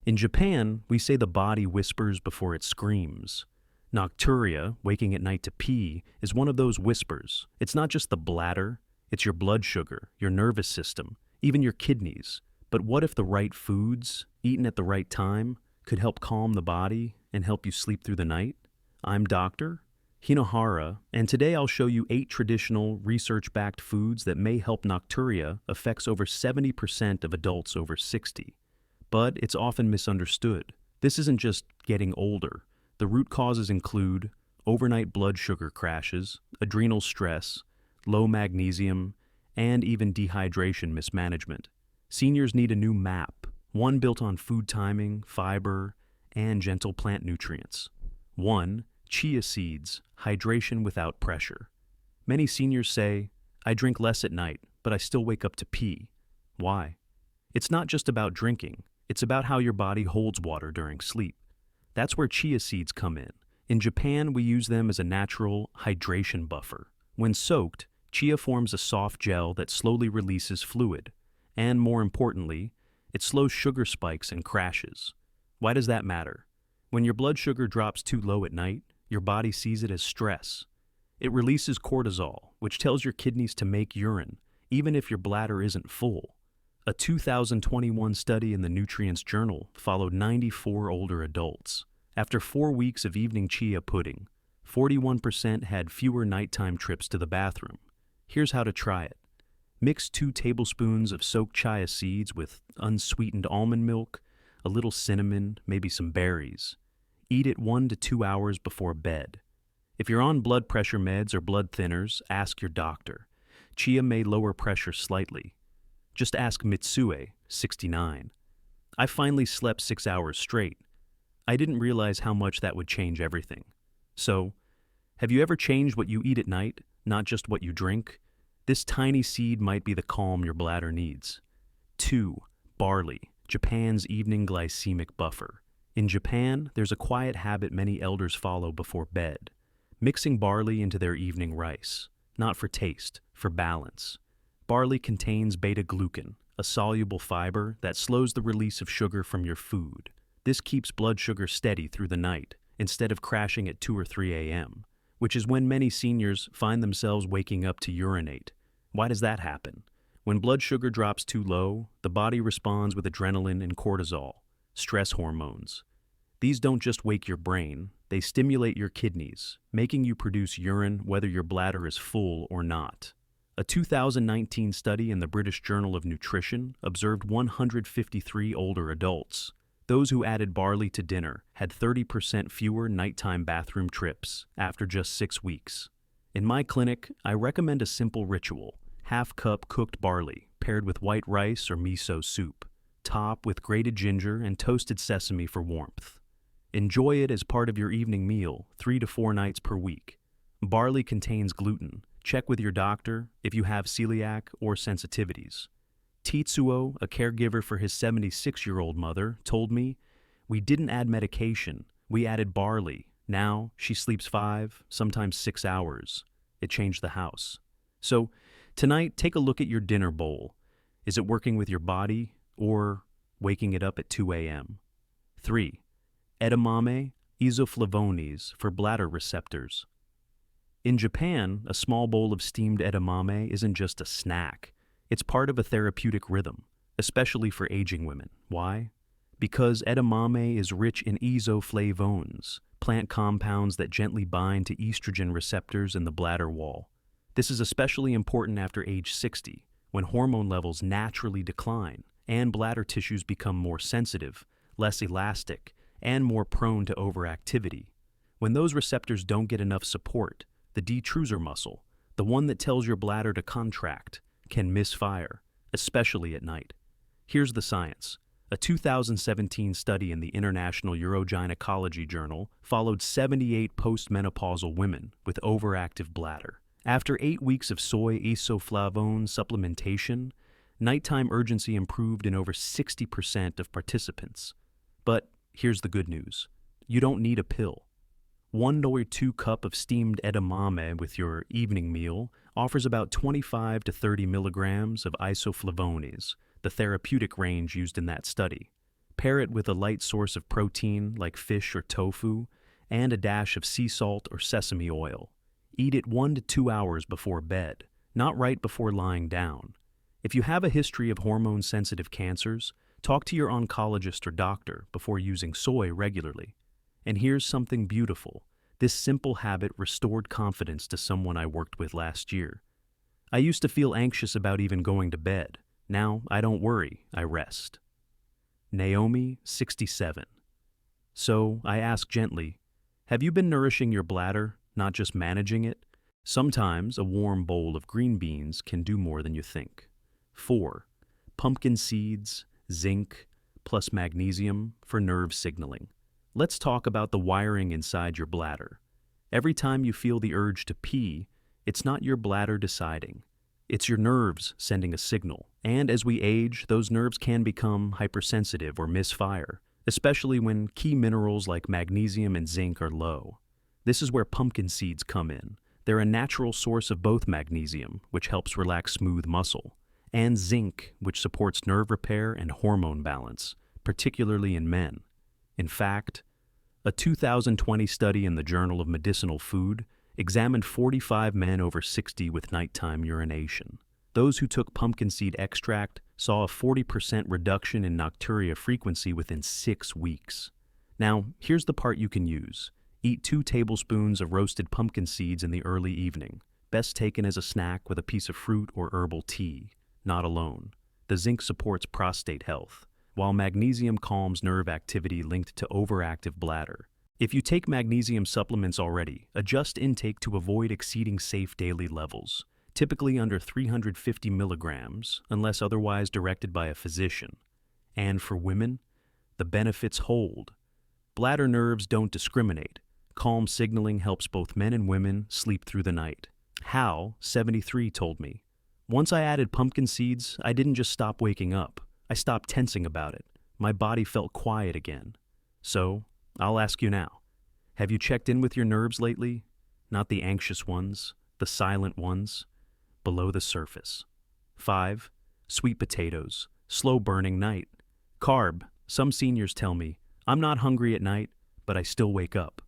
In Japan, we say the body whispers before it screams. Nocturia, waking at night to pee, is one of those whispers. It's not just the bladder, it's your blood sugar, your nervous system, even your kidneys. But what if the right foods, eaten at the right time, could help calm the body and help you sleep through the night? I'm Dr. Hinohara, and today I'll show you 8 traditional, research-backed foods that may help nocturia affects over 70% of adults over 60. But it's often misunderstood. This isn't just getting older. The root causes include overnight blood sugar crashes, adrenal stress, low magnesium, and even dehydration mismanagement. Seniors need a new map, one built on food timing, fiber, and gentle plant nutrients. 1. Chia Seeds, hydration without pressure. Many seniors say, I drink less at night, but I still wake up to pee. Why? It's not just about drinking, it's about how your body holds water during sleep. That's where chia seeds come in. In Japan, we use them as a natural hydration buffer. When soaked, chia forms a soft gel that slowly releases fluid. And more importantly, it slows sugar spikes and crashes. Why does that matter? When your blood sugar drops too low at night, your body sees it as stress. It releases cortisol, which tells your kidneys to make urine, even if your bladder isn't full. A 2021 study in the Nutrients Journal followed 94 older adults. After 4 weeks of evening chia pudding, 41% had fewer nighttime trips to the bathroom. Here's how to try it. Mix 2 tablespoons of soaked chia seeds with unsweetened almond milk, a little cinnamon, maybe some berries. Eat it 1 to 2 hours before bed. If you're on blood pressure meds or blood thinners, ask your doctor. Chia may lower pressure slightly. Just ask Mitsue, 69. I finally slept 6 hours straight. I didn't realize how much that would change everything. So, have you ever changed what you eat at night, not just what you drink? This tiny seed might be the calm your bladder needs. 2. Barley, Japan's evening glycemic buffer. In Japan, there's a quiet habit many elders follow before bed, mixing barley into their evening rice, not for taste, for balance. Barley contains beta-glucan, a soluble fiber that slows the release of sugar from your food. This keeps blood sugar steady through the night, instead of crashing at 2 or 3 a.m., which is when many seniors find themselves waking up to urinate. Why does that happen? When blood sugar drops too low, the body responds with adrenaline and cortisol, stress hormones. These don't just wake your brain, they stimulate your kidneys, making you produce urine whether your bladder is full or not. A 2019 study in the British Journal of Nutrition observed 153 older adults. Those who added barley to dinner had 30% fewer nighttime bathroom trips after just 6 weeks. In my clinic, I recommend a simple ritual: half-cup cooked barley paired with white rice or miso soup. Top with grated ginger and toasted sesame for warmth. Enjoy it as part of your evening meal 3 to 4 nights per week. Barley contains gluten. Check with your doctor if you have celiac or sensitivities. Tetsuo, a caregiver for his 76-year-old mother, told me, "We didn't add medication, we added barley. Now she sleeps 5, sometimes 6 hours. It changed the house." So, tonight, take a look at your dinner bowl. Is it working with your body or waking it up at 2 a.m.? 3. Edamame, isoflavones for bladder receptors. In Japan, a small bowl of steamed edamame isn't just a snack. It's part of a therapeutic rhythm, especially for aging women. Why? Because edamame is rich in isoflavones, plant compounds that gently bind to estrogen receptors in the bladder wall. This is especially important after age 60, when hormone levels naturally decline and bladder tissues become more sensitive, less elastic, and more prone to overactivity. When those receptors don't get enough support, the detrusor muscle, the one that tells your bladder to contract, can misfire, especially at night. Here's the science. A 2017 study in the International Urogynecology Journal followed 78 postmenopausal women with overactive bladder. After 8 weeks of soy isoflavone supplementation, nighttime urgency improved in over 60% of participants. But here's the good news. You don't need a pill. 1 or 2 cups of steamed edamame with your evening meal offers about 25 to 30 milligrams of isoflavones, the therapeutic range used in that study. Pair it with a light source of protein like fish or tofu and a dash of sea salt or sesame oil. Eat it 1 to 2 hours before bed, not right before lying down. If you have a history of hormone-sensitive cancers, talk to your oncologist or doctor before using soy regularly. And here's something beautiful. This simple habit restored confidence to someone I worked with last year. I used to feel anxious about even going to bed. Now I don't worry, I rest. Naomi, 67. So I ask gently, have you been nourishing your bladder, not just managing it? Sometimes a warm bowl of green beans can do more than you think. 4. Pumpkin seeds, zinc, plus magnesium for nerve signaling. Let's talk about the wiring inside your bladder. Every time you feel the urge to pee, it's not your bladder deciding. It's your nerves sending a signal. And as we age, those nerves can become hypersensitive or misfire, especially when key minerals like magnesium and zinc are low. This is where pumpkin seeds come in. They're a natural source of both magnesium, which helps relax smooth muscle, and zinc, which supports nerve repair and hormone balance, particularly in men. In fact, a 2020 study in the Journal of Medicinal Food examined 45 men over 60 with nighttime urination. Those who took pumpkin seed extract saw a 40% reduction in nocturia frequency within 6 weeks. Now, here's the part you can use. Eat 2 tablespoons of roasted pumpkin seeds in the early evening, best taken as a snack with a piece of fruit or herbal tea, not alone. The zinc supports prostate health, while magnesium calms nerve activity linked to overactive bladder. If you take magnesium supplements already, adjust intake to avoid exceeding safe daily levels, typically under 350 milligrams, unless otherwise directed by a physician. And for women, the benefits hold. Bladder nerves don't discriminate. Calm signaling helps both men and women sleep through the night. Hal, 73, told me, once I added pumpkin seeds, I didn't just stop waking up. I stopped tensing about it. My body felt quiet again. So, I'll ask you now. Have you checked in with your nerves lately? Not the anxious ones, the silent ones, below the surface. 5. Sweet potatoes, slow-burning night. Carb, some seniors tell me, I'm not hungry at night, but I still wake up.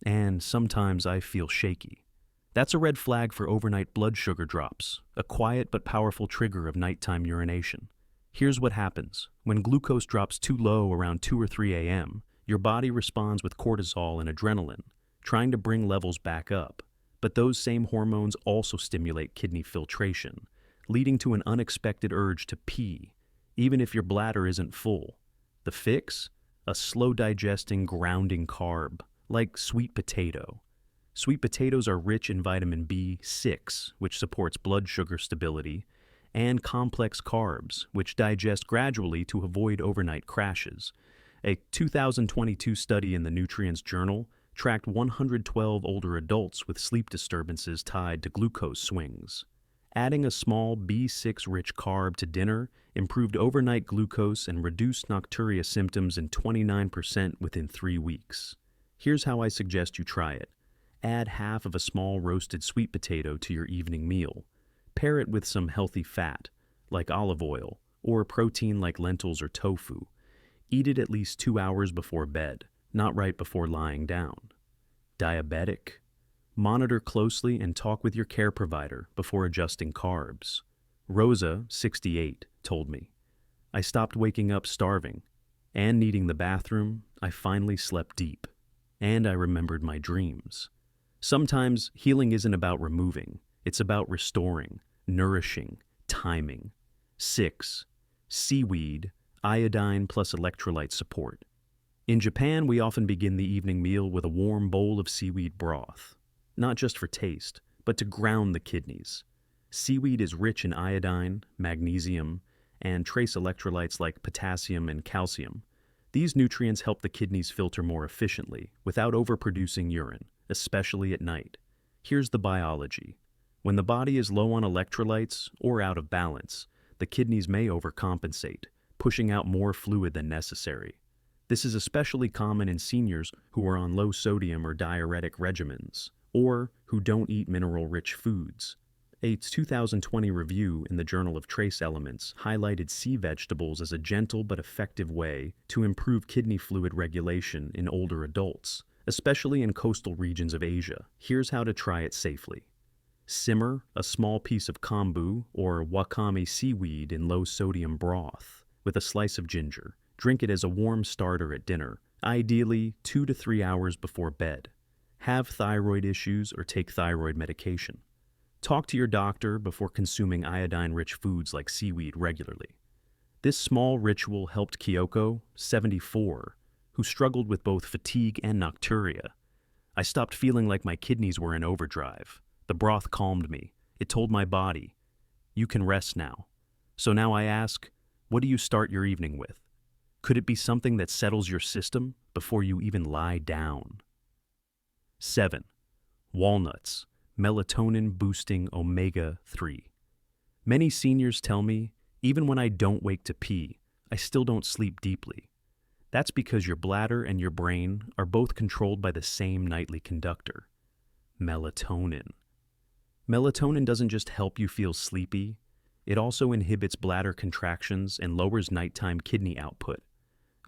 And sometimes I feel shaky. That's a red flag for overnight blood sugar drops, a quiet but powerful trigger of nighttime urination. Here's what happens. When glucose drops too low around 2 or 3 a.m., your body responds with cortisol and adrenaline, trying to bring levels back up. But those same hormones also stimulate kidney filtration, leading to an unexpected urge to pee, even if your bladder isn't full. The fix? A slow-digesting, grounding carb, like sweet potato. Sweet potatoes are rich in vitamin B6, which supports blood sugar stability, and complex carbs, which digest gradually to avoid overnight crashes. A 2022 study in the Nutrients Journal tracked 112 older adults with sleep disturbances tied to glucose swings. Adding a small B6-rich carb to dinner improved overnight glucose and reduced nocturia symptoms in 29% within 3 weeks. Here's how I suggest you try it. Add half of a small roasted sweet potato to your evening meal. Pair it with some healthy fat, like olive oil, or protein like lentils or tofu. Eat it at least 2 hours before bed, not right before lying down. Diabetic? Monitor closely and talk with your care provider before adjusting carbs. Rosa, 68, told me, I stopped waking up starving and needing the bathroom. I finally slept deep, and I remembered my dreams. Sometimes healing isn't about removing, it's about restoring, nourishing, timing. 6. Seaweed, iodine plus electrolyte support. In Japan, we often begin the evening meal with a warm bowl of seaweed broth, not just for taste, but to ground the kidneys. Seaweed is rich in iodine, magnesium, and trace electrolytes like potassium and calcium. These nutrients help the kidneys filter more efficiently without overproducing urine, especially at night. Here's the biology. When the body is low on electrolytes or out of balance, the kidneys may overcompensate, pushing out more fluid than necessary. This is especially common in seniors who are on low sodium or diuretic regimens, or who don't eat mineral-rich foods. A 2020 review in the Journal of Trace Elements highlighted sea vegetables as a gentle but effective way to improve kidney fluid regulation in older adults, especially in coastal regions of Asia. Here's how to try it safely. Simmer a small piece of kombu or wakame seaweed in low-sodium broth with a slice of ginger. Drink it as a warm starter at dinner, ideally 2 to 3 hours before bed. Have thyroid issues or take thyroid medication. Talk to your doctor before consuming iodine-rich foods like seaweed regularly. This small ritual helped Kyoko, 74, who struggled with both fatigue and nocturia. I stopped feeling like my kidneys were in overdrive. The broth calmed me. It told my body, you can rest now. So now I ask, what do you start your evening with? Could it be something that settles your system before you even lie down? 7. Walnuts. Melatonin-boosting omega-3. Many seniors tell me, even when I don't wake to pee, I still don't sleep deeply. That's because your bladder and your brain are both controlled by the same nightly conductor, melatonin. Melatonin doesn't just help you feel sleepy, it also inhibits bladder contractions and lowers nighttime kidney output.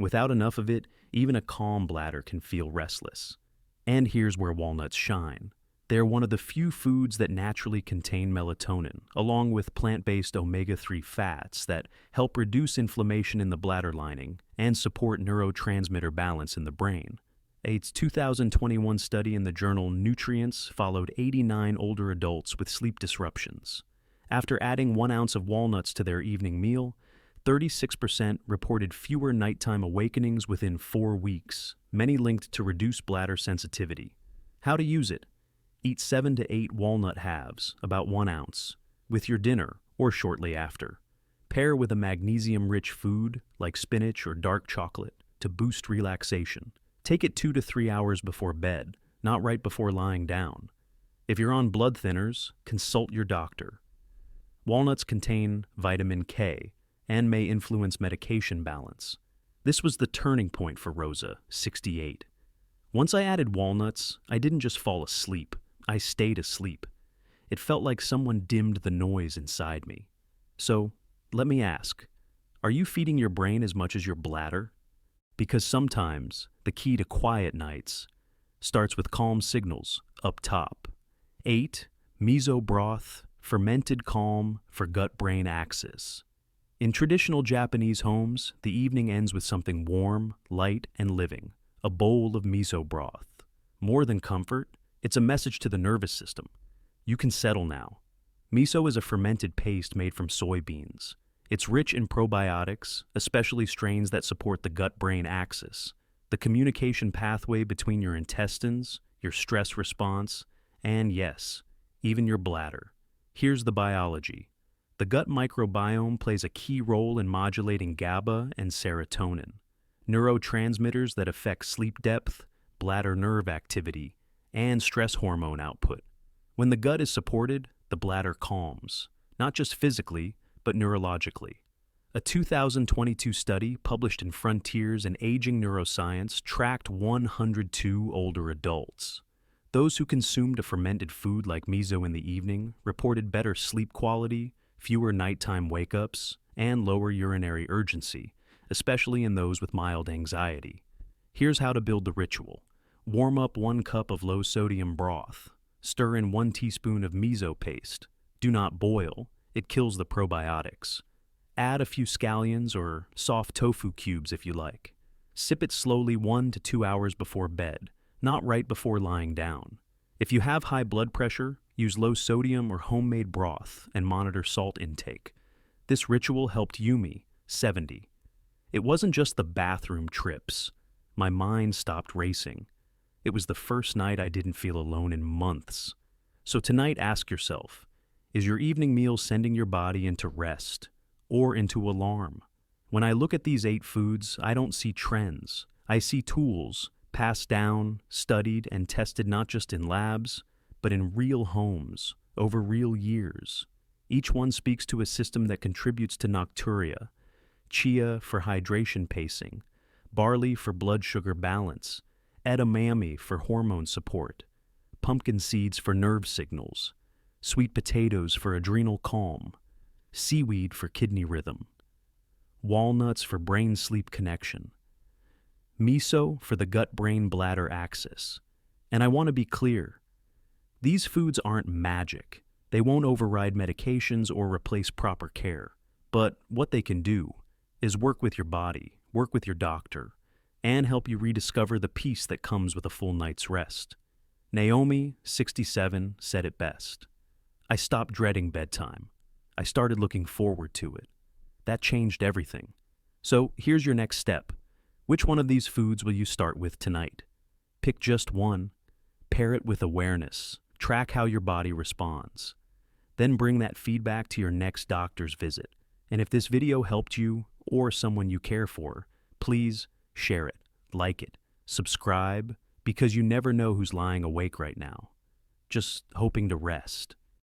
Without enough of it, even a calm bladder can feel restless. And here's where walnuts shine. They're one of the few foods that naturally contain melatonin, along with plant-based omega-3 fats that help reduce inflammation in the bladder lining and support neurotransmitter balance in the brain. A 2021 study in the journal Nutrients followed 89 older adults with sleep disruptions. After adding 1 ounce of walnuts to their evening meal, 36% reported fewer nighttime awakenings within 4 weeks, many linked to reduced bladder sensitivity. How to use it? Eat 7 to 8 walnut halves, about 1 ounce, with your dinner or shortly after. Pair with a magnesium-rich food like spinach or dark chocolate to boost relaxation. Take it 2 to 3 hours before bed, not right before lying down. If you're on blood thinners, consult your doctor. Walnuts contain vitamin K and may influence medication balance. This was the turning point for Rosa, 68. Once I added walnuts, I didn't just fall asleep. I stayed asleep. It felt like someone dimmed the noise inside me. So, let me ask, are you feeding your brain as much as your bladder? Because sometimes the key to quiet nights starts with calm signals up top. 8. Miso Broth, fermented calm for gut-brain axis. In traditional Japanese homes, the evening ends with something warm, light, and living, a bowl of miso broth. More than comfort, it's a message to the nervous system. You can settle now. Miso is a fermented paste made from soybeans. It's rich in probiotics, especially strains that support the gut-brain axis, the communication pathway between your intestines, your stress response, and yes, even your bladder. Here's the biology. The gut microbiome plays a key role in modulating GABA and serotonin, neurotransmitters that affect sleep depth, bladder nerve activity, and stress hormone output. When the gut is supported, the bladder calms, not just physically, but neurologically. A 2022 study published in Frontiers in Aging Neuroscience tracked 102 older adults. Those who consumed a fermented food like miso in the evening reported better sleep quality, fewer nighttime wake-ups, and lower urinary urgency, especially in those with mild anxiety. Here's how to build the ritual. Warm up 1 cup of low-sodium broth. Stir in 1 teaspoon of miso paste. Do not boil. It kills the probiotics. Add a few scallions or soft tofu cubes if you like. Sip it slowly 1 to 2 hours before bed, not right before lying down. If you have high blood pressure, use low sodium or homemade broth and monitor salt intake. This ritual helped Yumi, 70. It wasn't just the bathroom trips. My mind stopped racing. It was the first night I didn't feel alone in months. So tonight, ask yourself, is your evening meal sending your body into rest or into alarm? When I look at these 8 foods, I don't see trends. I see tools passed down, studied, and tested not just in labs, but in real homes over real years. Each one speaks to a system that contributes to nocturia, chia for hydration pacing, barley for blood sugar balance, edamame for hormone support, pumpkin seeds for nerve signals, sweet potatoes for adrenal calm, seaweed for kidney rhythm, walnuts for brain-sleep connection, miso for the gut-brain-bladder axis. And I want to be clear, these foods aren't magic. They won't override medications or replace proper care. But what they can do is work with your body, work with your doctor, and help you rediscover the peace that comes with a full night's rest. Naomi, 67, said it best. I stopped dreading bedtime. I started looking forward to it. That changed everything. So here's your next step. Which one of these foods will you start with tonight? Pick just one. Pair it with awareness. Track how your body responds. Then bring that feedback to your next doctor's visit. And if this video helped you or someone you care for, please share it, like it, subscribe, because you never know who's lying awake right now, just hoping to rest.